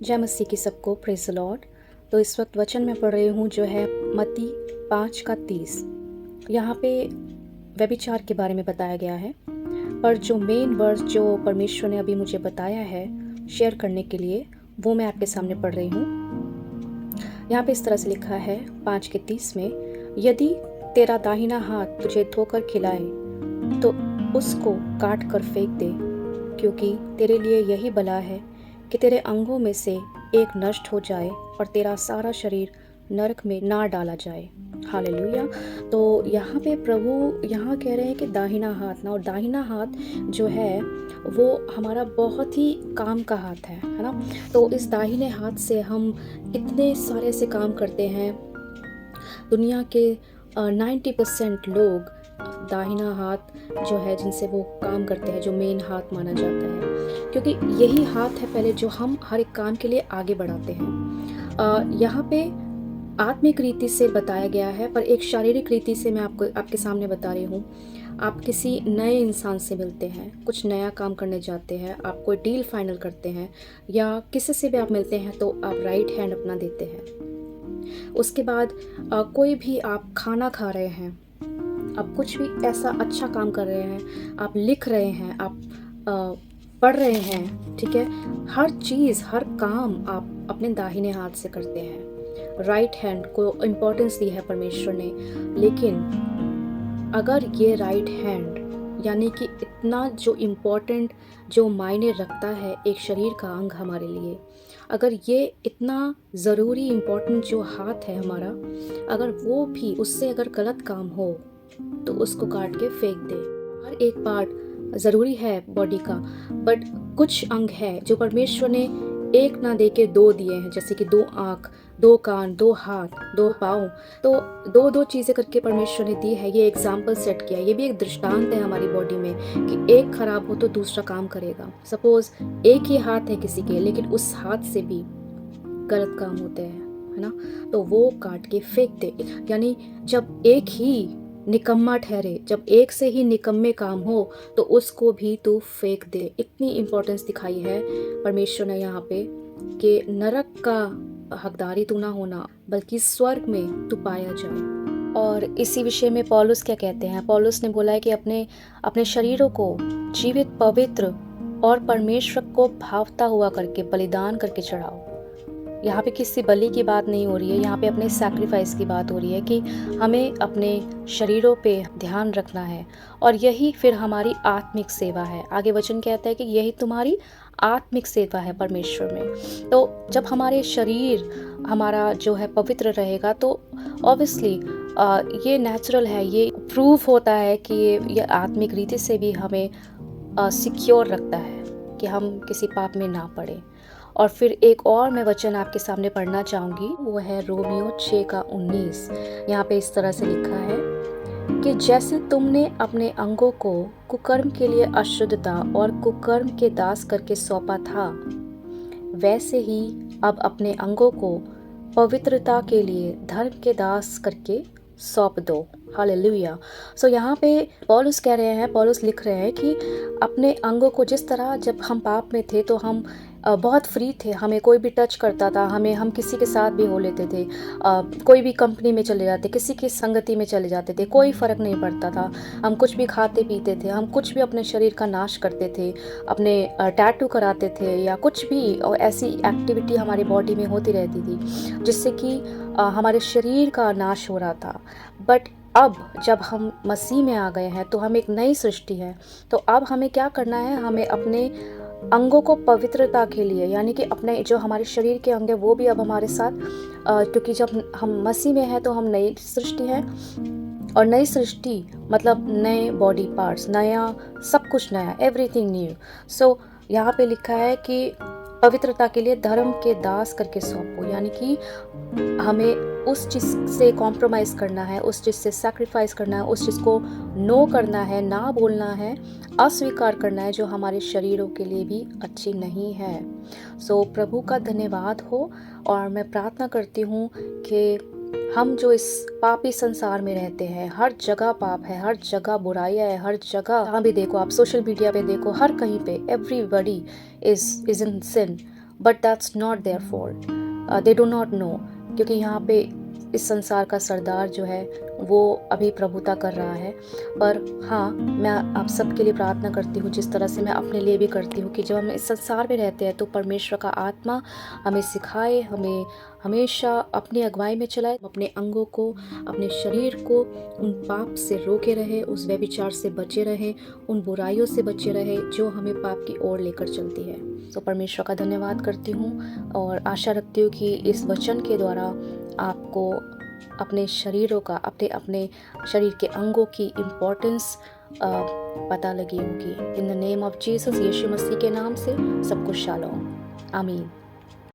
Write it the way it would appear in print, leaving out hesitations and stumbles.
जय मसीह की सबको प्रेज द लॉर्ड। तो इस वक्त वचन में पढ़ रही हूँ जो है मत्ती 5:30। यहाँ पे व्यभिचार के बारे में बताया गया है, पर जो मेन वर्स जो परमेश्वर ने अभी मुझे बताया है शेयर करने के लिए, वो मैं आपके सामने पढ़ रही हूँ। यहाँ पे इस तरह से लिखा है 5:30 में, यदि तेरा दाहिना हाथ तुझे धोकर खिलाए तो उसको काट कर फेंक दे, क्योंकि तेरे लिए यही भला है कि तेरे अंगों में से एक नष्ट हो जाए और तेरा सारा शरीर नरक में ना डाला जाए। हालेलुया। तो यहाँ पे प्रभु यहाँ कह रहे हैं कि दाहिना हाथ ना, और दाहिना हाथ जो है वो हमारा बहुत ही काम का हाथ है ना। तो इस दाहिने हाथ से हम इतने सारे से काम करते हैं। दुनिया के 90% लोग दाहिना हाथ जो है जिनसे वो काम करते हैं, जो मेन हाथ माना जाता है, क्योंकि यही हाथ है पहले जो हम हर एक काम के लिए आगे बढ़ाते हैं। यहाँ पे आत्मिक रीति से बताया गया है, पर एक शारीरिक रीति से मैं आपके सामने बता रही हूँ। आप किसी नए इंसान से मिलते हैं, कुछ नया काम करने जाते हैं, आप कोई डील फाइनल करते हैं या किसी से भी आप मिलते हैं, तो आप राइट हैंड अपना देते हैं। उसके बाद कोई भी आप खाना खा रहे हैं, आप कुछ भी ऐसा अच्छा काम कर रहे हैं, आप लिख रहे हैं, आप पढ़ रहे हैं, ठीक है, हर चीज़ हर काम आप अपने दाहिने हाथ से करते हैं। राइट हैंड को इम्पोर्टेंस दी है परमेश्वर ने। लेकिन अगर ये राइट हैंड यानी कि इतना जो इम्पोर्टेंट, जो मायने रखता है एक शरीर का अंग हमारे लिए, अगर ये इतना ज़रूरी इम्पोर्टेंट जो हाथ है हमारा, अगर वो भी उससे अगर गलत काम हो तो उसको काट के फेंक दे। हर एक पार्ट ज़रूरी है बॉडी का, बट कुछ अंग है जो परमेश्वर ने एक ना दे के दो दिए हैं, जैसे कि 2 आँख, 2 कान, 2 हाथ, 2 पाँव। तो 2-2 चीज़ें करके परमेश्वर ने दी है। ये एग्जाम्पल सेट किया, ये भी एक दृष्टांत है हमारी बॉडी में कि एक खराब हो तो दूसरा काम करेगा। सपोज एक ही हाथ है किसी के, लेकिन उस हाथ से भी गलत काम होते हैं, है ना, तो वो काट के फेंक दे। यानी जब एक ही निकम्मा ठहरे, जब एक से ही निकम्मे काम हो तो उसको भी तू फेंक दे। इतनी इम्पोर्टेंस दिखाई है परमेश्वर ने यहाँ पे कि नरक का हकदारी तू ना होना, बल्कि स्वर्ग में तू पाया जाए। और इसी विषय में पौलुस क्या कहते हैं? पौलुस ने बोला है कि अपने शरीरों को जीवित, पवित्र और परमेश्वर को भावता हुआ करके बलिदान करके चढ़ाओ। यहाँ पे किसी बलि की बात नहीं हो रही है, यहाँ पे अपने सैक्रिफाइस की बात हो रही है कि हमें अपने शरीरों पे ध्यान रखना है, और यही फिर हमारी आत्मिक सेवा है। आगे वचन कहता है कि यही तुम्हारी आत्मिक सेवा है परमेश्वर में। तो जब हमारे शरीर हमारा जो है पवित्र रहेगा तो ऑब्वियसली ये नेचुरल है, ये प्रूफ होता है कि ये आत्मिक रीति से भी हमें सिक्योर रखता है कि हम किसी पाप में ना पड़े। और फिर एक और मैं वचन आपके सामने पढ़ना चाहूँगी, वो है रोमियो 6:19। यहाँ पे इस तरह से लिखा है कि जैसे तुमने अपने अंगों को कुकर्म के लिए अशुद्धता और कुकर्म के दास करके सौंपा था, वैसे ही अब अपने अंगों को पवित्रता के लिए धर्म के दास करके सौंप दो। हालेलुया। सो यहाँ पे पौलुस कह रहे हैं, पौलुस लिख रहे हैं कि अपने अंगों को, जिस तरह जब हम पाप में थे तो हम बहुत फ्री थे, हमें कोई भी टच करता था, हम किसी के साथ भी हो लेते थे, कोई भी कंपनी में चले जाते, किसी की संगति में चले जाते थे, कोई फ़र्क नहीं पड़ता था। हम कुछ भी खाते पीते थे, हम कुछ भी अपने शरीर का नाश करते थे, अपने टैटू कराते थे या कुछ भी, और ऐसी एक्टिविटी हमारी बॉडी में होती रहती थी जिससे कि हमारे शरीर का नाश हो रहा था। बट अब जब हम मसीह में आ गए हैं तो हम एक नई सृष्टि हैं। तो अब हमें क्या करना है? हमें अपने अंगों को पवित्रता के लिए, यानी कि अपने जो हमारे शरीर के अंग है वो भी अब हमारे साथ, क्योंकि जब हम मसीह में हैं तो हम नई सृष्टि हैं, और नई सृष्टि मतलब नए बॉडी पार्ट्स, नया सब कुछ नया, एवरीथिंग न्यू। सो यहाँ पे लिखा है कि पवित्रता के लिए धर्म के दास करके सौंपो, यानी कि हमें उस चीज़ से कॉम्प्रोमाइज़ करना है, उस चीज़ से सैक्रिफाइस करना है, उस चीज़ को नो करना है, ना बोलना है, अस्वीकार करना है जो हमारे शरीरों के लिए भी अच्छी नहीं है। सो प्रभु का धन्यवाद हो, और मैं प्रार्थना करती हूँ कि हम जो इस पापी संसार में रहते हैं, हर जगह पाप है, हर जगह बुराइयाँ है, हर जगह जहाँ भी देखो, आप सोशल मीडिया पे देखो, हर कहीं पे everybody is in sin. But that's not their fault, they do not know, क्योंकि यहाँ पे इस संसार का सरदार जो है वो अभी प्रभुता कर रहा है। पर हाँ, मैं आप सबके लिए प्रार्थना करती हूँ, जिस तरह से मैं अपने लिए भी करती हूँ, कि जब हम इस संसार में रहते हैं तो परमेश्वर का आत्मा हमें सिखाए, हमें हमेशा अपनी अगुवाई में चलाए, अपने अंगों को, अपने शरीर को उन पाप से रोके रहे, उस व्यभिचार से बचे रहे, उन बुराइयों से बचे रहे जो हमें पाप की ओर लेकर चलती है। तो परमेश्वर का धन्यवाद करती हूँ और आशा रखती हूँ कि इस वचन के द्वारा आपको अपने शरीरों का, अपने अपने शरीर के अंगों की इम्पोर्टेंस पता लगी होगी। In the name of Jesus, यीशु मसीह के नाम से सबको शालोम, आमीन।